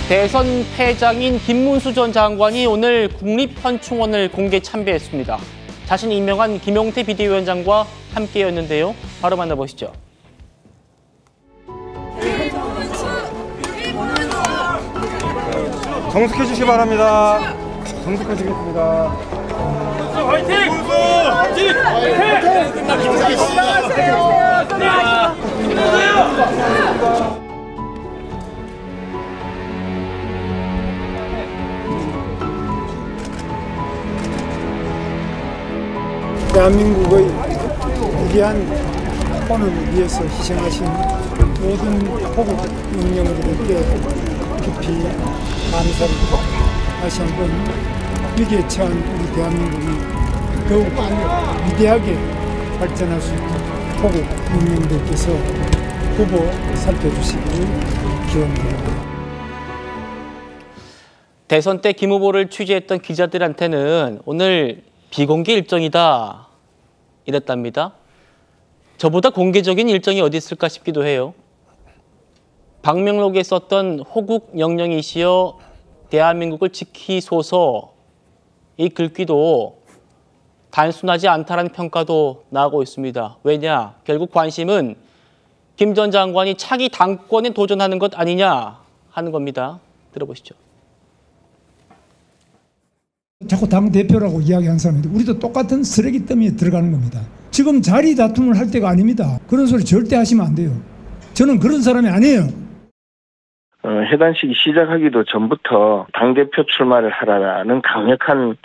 대선 패장인 김문수 전 장관이 오늘 국립현충원을 공개 참배했습니다. 자신이 임명한 김용태 비대위원장과 함께였는데요. 바로 만나보시죠. 정숙해 주시기 바랍니다. 정숙하시겠습니다. 화이팅! 화이팅! 대한민국의 위대한 헌원을 위해서 희생하신 모든 호국 영령들에게 깊이 감사를 다시 한번 위기에 처한 우리 대한민국이 더욱 위대하게 발전할 수 있도록 호국 영령들께서 후보 살펴주시기를 기원드립니다. 대선 때 김 후보를 취재했던 기자들한테는 오늘 비공개 일정이다 이랬답니다. 저보다 공개적인 일정이 어디 있을까 싶기도 해요. 방명록에 썼던 호국 영령이시여 대한민국을 지키소서 이 글귀도 단순하지 않다라는 평가도 나오고 있습니다. 왜냐? 결국 관심은 김 전 장관이 차기 당권에 도전하는 것 아니냐 하는 겁니다. 들어보시죠. 자꾸 당대표라고 이야기하는 사람인데 우리도 똑같은 쓰레기 더미에 들어가는 겁니다. 지금 자리 다툼을 할 때가 아닙니다. 그런 소리 절대 하시면 안 돼요. 저는 그런 사람이 아니에요. 해단식이 시작하기도 전부터 당대표 출마를 하라는 강력한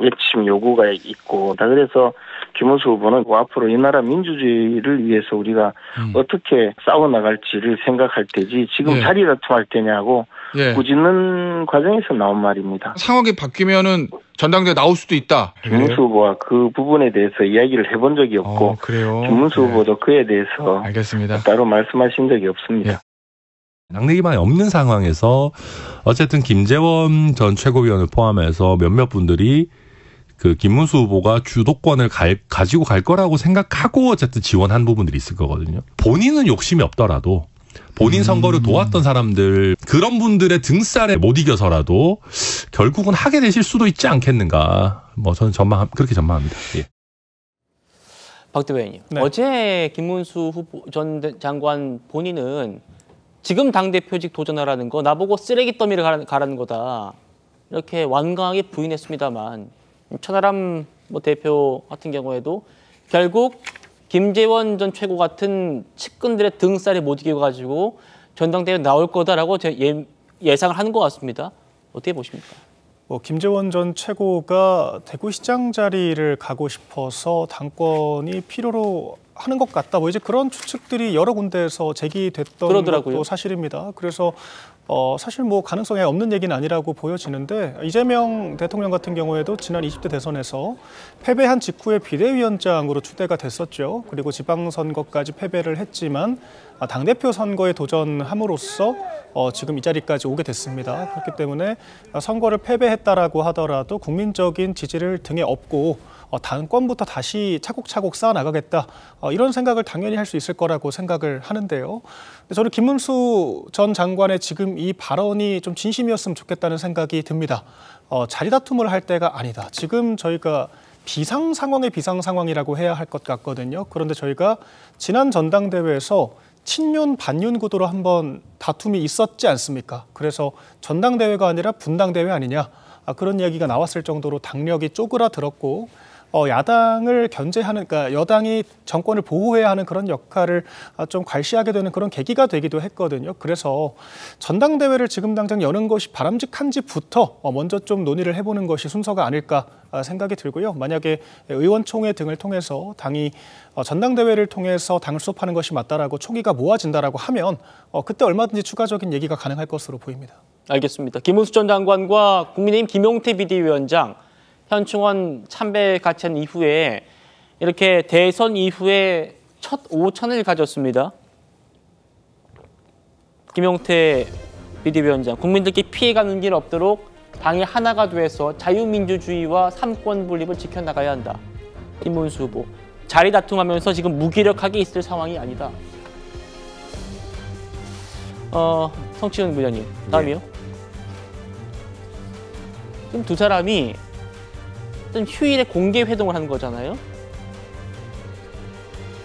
외침 요구가 있고, 그래서 김문수 후보는 앞으로 이 나라 민주주의를 위해서 우리가 어떻게 싸워나갈지를 생각할 때지 지금 자리 다툼할 때냐고 꾸짖는 과정에서 나온 말입니다. 상황이 바뀌면은 전당대회 나올 수도 있다. 김문수 후보와 그 부분에 대해서 이야기를 해본 적이 없고, 그래요? 김문수 후보도 그에 대해서 알겠습니다. 따로 말씀하신 적이 없습니다. 당내 기반이 없는 상황에서 어쨌든 김재원 전 최고위원을 포함해서 몇몇 분들이 그 김문수 후보가 주도권을 가지고 갈 거라고 생각하고 어쨌든 지원한 부분들이 있을 거거든요. 본인은 욕심이 없더라도 본인 선거를 도왔던 사람들, 그런 분들의 등살에 못 이겨서라도 결국은 하게 되실 수도 있지 않겠는가. 뭐 저는 그렇게 전망합니다. 예. 박 대변인님, 어제 김문수 후보 전 장관 본인은 지금 당대표직 도전하라는 거 나보고 쓰레기 더미를 가라는 거다. 이렇게 완강하게 부인했습니다만 천하람 대표 같은 경우에도 결국 김재원 전 최고 같은 측근들의 등살에 못 이겨가지고 전당대회 나올 거다라고 예상을 하는 것 같습니다. 어떻게 보십니까? 김재원 전 최고가 대구시장 자리를 가고 싶어서 당권이 필요로 하는 것 같다. 이제 그런 추측들이 여러 군데에서 제기됐던 그러더라고요. 것도 사실입니다. 그래서 사실 가능성이 없는 얘기는 아니라고 보여지는데, 이재명 대통령 같은 경우에도 지난 20대 대선에서 패배한 직후에 비대위원장으로 추대가 됐었죠. 그리고 지방선거까지 패배를 했지만 당대표 선거에 도전함으로써 지금 이 자리까지 오게 됐습니다. 그렇기 때문에 선거를 패배했다라고 하더라도 국민적인 지지를 등에 업고 당권부터 다시 차곡차곡 쌓아나가겠다, 이런 생각을 당연히 할 수 있을 거라고 생각을 하는데요. 저는 김문수 전 장관의 지금 이 발언이 좀 진심이었으면 좋겠다는 생각이 듭니다. 자리 다툼을 할 때가 아니다. 지금 저희가 비상 상황의 비상 상황이라고 해야 할 것 같거든요. 그런데 저희가 지난 전당대회에서 친윤 반윤 구도로 한번 다툼이 있었지 않습니까? 그래서 전당대회가 아니라 분당대회 아니냐, 그런 이야기가 나왔을 정도로 당력이 쪼그라들었고, 야당을 견제하는, 그러니까 여당이 정권을 보호해야 하는 그런 역할을 좀 괄시하게 되는 그런 계기가 되기도 했거든요. 그래서 전당대회를 지금 당장 여는 것이 바람직한지부터 먼저 좀 논의를 해보는 것이 순서가 아닐까 생각이 들고요. 만약에 의원총회 등을 통해서 당이 전당대회를 통해서 당을 수업하는 것이 맞다라고 총의가 모아진다라고 하면 그때 얼마든지 추가적인 얘기가 가능할 것으로 보입니다. 알겠습니다. 김문수 전 장관과 국민의힘 김용태 비대위원장 현충원 참배 같이 한 이후에 이렇게 대선 이후에 첫 오찬을 가졌습니다. 김용태 비대위원장, 국민들께 피해가 는 길 없도록 당이 하나가 돼서 자유민주주의와 삼권 분립을 지켜나가야 한다. 김문수 후보, 자리 다툼하면서 지금 무기력하게 있을 상황이 아니다. 성치훈 부장님, 다음이요. 그럼 두 사람이 어떤 휴일에 공개 회동을 한 거잖아요.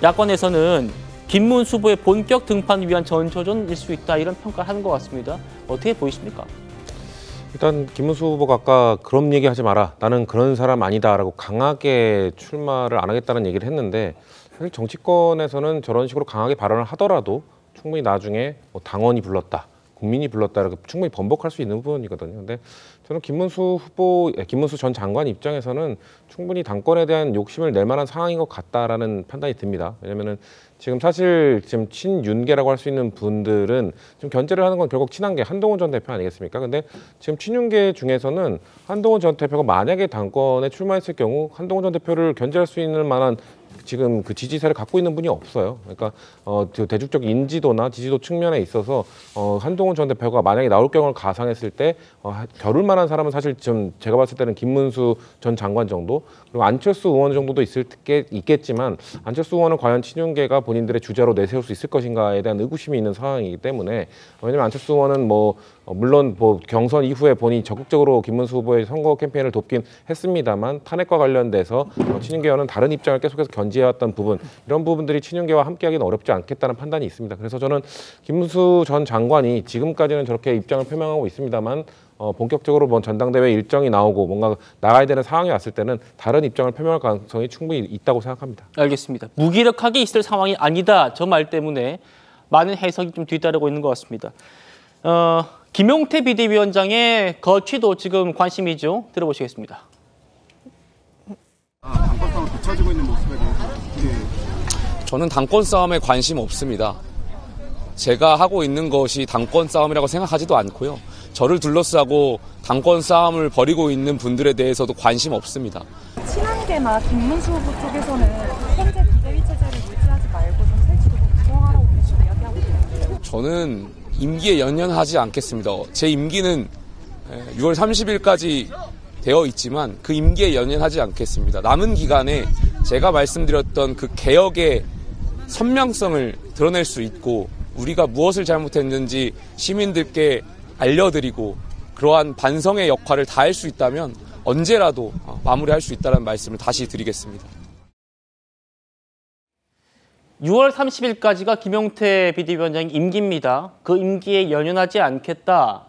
야권에서는 김문수 후보의 본격 등판을 위한 전초전일 수 있다 이런 평가를 하는 것 같습니다. 어떻게 보이십니까? 일단 김문수 후보가 아까 그런 얘기하지 마라. 나는 그런 사람 아니다라고 강하게 출마를 안 하겠다는 얘기를 했는데 사실 정치권에서는 저런 식으로 강하게 발언을 하더라도 충분히 나중에 뭐 당원이 불렀다. 국민이 불렀다 이렇게 충분히 번복할 수 있는 부분이거든요. 근데 저는 김문수 전 장관 입장에서는 충분히 당권에 대한 욕심을 낼 만한 상황인 것 같다라는 판단이 듭니다. 왜냐면은 지금 사실 지금 친윤계라고 할 수 있는 분들은 지금 견제를 하는 건 결국 친한계 한동훈 전 대표 아니겠습니까? 근데 지금 친윤계 중에서는 한동훈 전 대표가 만약에 당권에 출마했을 경우 한동훈 전 대표를 견제할 수 있는 만한 지금 그 지지세를 갖고 있는 분이 없어요. 그러니까 대중적 인지도나 지지도 측면에 있어서 한동훈 전 대표가 만약에 나올 경우를 가상했을 때 겨룰 만한 사람은 사실 좀 제가 봤을 때는 김문수 전 장관 정도 그리고 안철수 의원 정도도 있겠지만 안철수 의원은 과연 친윤계가 본인들의 주자로 내세울 수 있을 것인가에 대한 의구심이 있는 상황이기 때문에 왜냐하면 안철수 의원은 물론 경선 이후에 본인이 적극적으로 김문수 후보의 선거 캠페인을 돕긴 했습니다만 탄핵과 관련돼서 친윤계와는 다른 입장을 계속해서 견지해왔던 부분 이런 부분들이 친윤계와 함께하기는 어렵지 않겠다는 판단이 있습니다. 그래서 저는 김문수 전 장관이 지금까지는 저렇게 입장을 표명하고 있습니다만 본격적으로 전당대회 일정이 나오고 뭔가 나가야 되는 상황이 왔을 때는 다른 입장을 표명할 가능성이 충분히 있다고 생각합니다. 알겠습니다. 무기력하게 있을 상황이 아니다. 저 말 때문에 많은 해석이 좀 뒤따르고 있는 것 같습니다. 김용태 비대위원장의 거취도 지금 관심이죠. 들어보시겠습니다. 당권 싸움 뒤처지고 있는 모습에 대해서 저는 당권 싸움에 관심 없습니다. 제가 하고 있는 것이 당권 싸움이라고 생각하지도 않고요. 저를 둘러싸고 당권 싸움을 벌이고 있는 분들에 대해서도 관심 없습니다. 친한계나 김문수 후보 쪽에서는 현재 비대위 체제를 유지하지 말고 좀 설치도 구성하라고 계속 이야기하고 있는데요. 저는 임기에 연연하지 않겠습니다. 제 임기는 6월 30일까지 되어 있지만 그 임기에 연연하지 않겠습니다. 남은 기간에 제가 말씀드렸던 그 개혁의 선명성을 드러낼 수 있고 우리가 무엇을 잘못했는지 시민들께 알려드리고 그러한 반성의 역할을 다할 수 있다면 언제라도 마무리할 수 있다는 말씀을 다시 드리겠습니다. 6월 30일까지가 김용태 비대위원장의 임기입니다. 그 임기에 연연하지 않겠다라고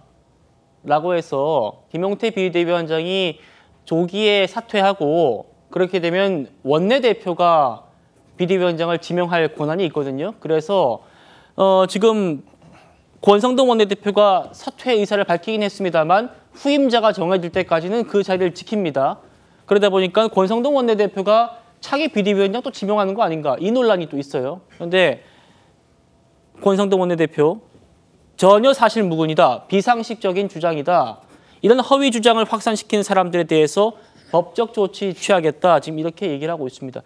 해서 김용태 비대위원장이 조기에 사퇴하고 그렇게 되면 원내대표가 비대위원장을 지명할 권한이 있거든요. 그래서 지금 권성동 원내대표가 사퇴 의사를 밝히긴 했습니다만 후임자가 정해질 때까지는 그 자리를 지킵니다. 그러다 보니까 권성동 원내대표가 차기 비대위원장 또 지명하는 거 아닌가 이 논란이 또 있어요. 그런데 권성동 원내대표 전혀 사실무근이다. 비상식적인 주장이다. 이런 허위 주장을 확산시키는 사람들에 대해서 법적 조치 취하겠다. 지금 이렇게 얘기를 하고 있습니다.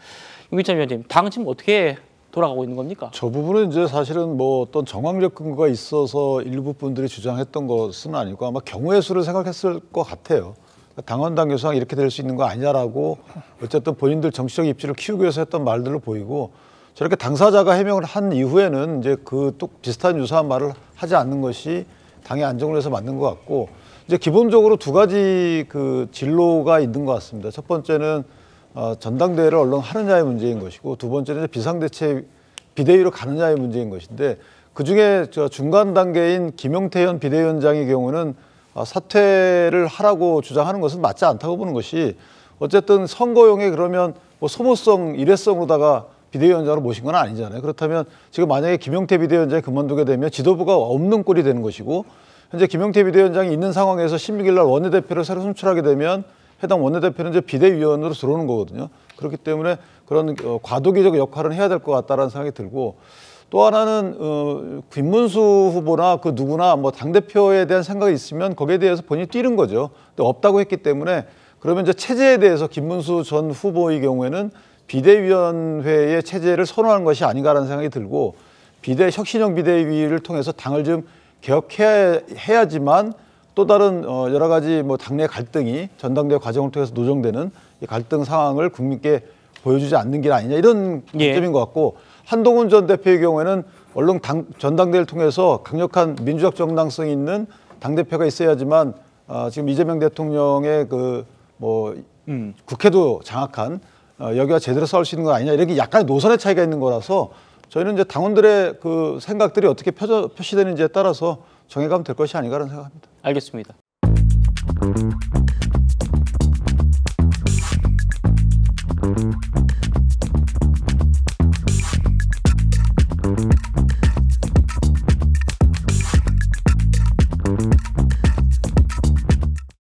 윤기찬 위원님, 당은 지금 어떻게 돌아가고 있는 겁니까? 저 부분은 이제 사실은 어떤 정황적 근거가 있어서 일부 분들이 주장했던 것은 아니고 아마 경우의 수를 생각했을 것 같아요. 당헌당 교수상 이렇게 될 수 있는 거 아니냐라고 어쨌든 본인들 정치적 입지를 키우기 위해서 했던 말들로 보이고 저렇게 당사자가 해명을 한 이후에는 이제 그 또 비슷한 유사한 말을 하지 않는 것이 당의 안정을 위해서 맞는 것 같고 이제 기본적으로 두 가지 그 진로가 있는 것 같습니다. 첫 번째는 전당대회를 얼른 하느냐의 문제인 것이고 두 번째는 비상대책 비대위로 가느냐의 문제인 것인데 그중에 중간 단계인 김용태 현 비대위원장의 경우는 사퇴를 하라고 주장하는 것은 맞지 않다고 보는 것이 어쨌든 선거용에 그러면 소모성, 일회성으로다가 비대위원장으로 모신 건 아니잖아요. 그렇다면 지금 만약에 김용태 비대위원장이 그만두게 되면 지도부가 없는 꼴이 되는 것이고 현재 김용태 비대위원장이 있는 상황에서 16일 날 원내대표를 새로 선출하게 되면 해당 원내대표는 이제 비대위원으로 들어오는 거거든요. 그렇기 때문에 그런 과도기적 역할은 해야 될 것 같다라는 생각이 들고 또 하나는 김문수 후보나 그 누구나 당대표에 대한 생각이 있으면 거기에 대해서 본인이 뛰는 거죠. 근데 없다고 했기 때문에 그러면 이제 체제에 대해서 김문수 전 후보의 경우에는 비대위원회의 체제를 선호하는 것이 아닌가라는 생각이 들고 혁신형 비대위를 통해서 당을 좀 개혁해야지만 또 다른 여러 가지 당내 갈등이 전당대회 과정을 통해서 노정되는 이 갈등 상황을 국민께 보여주지 않는 게 아니냐 이런 관점인 것 같고 한동훈 전 대표의 경우에는 얼른 전당대회를 통해서 강력한 민주적 정당성이 있는 당대표가 있어야지만 지금 이재명 대통령의 국회도 장악한 여기가 제대로 싸울 수 있는 거 아니냐 이렇게 약간의 노선의 차이가 있는 거라서 저희는 이제 당원들의 그 생각들이 어떻게 표시되는지에 따라서 정해가면 될 것이 아닌가라는 생각합니다. 알겠습니다.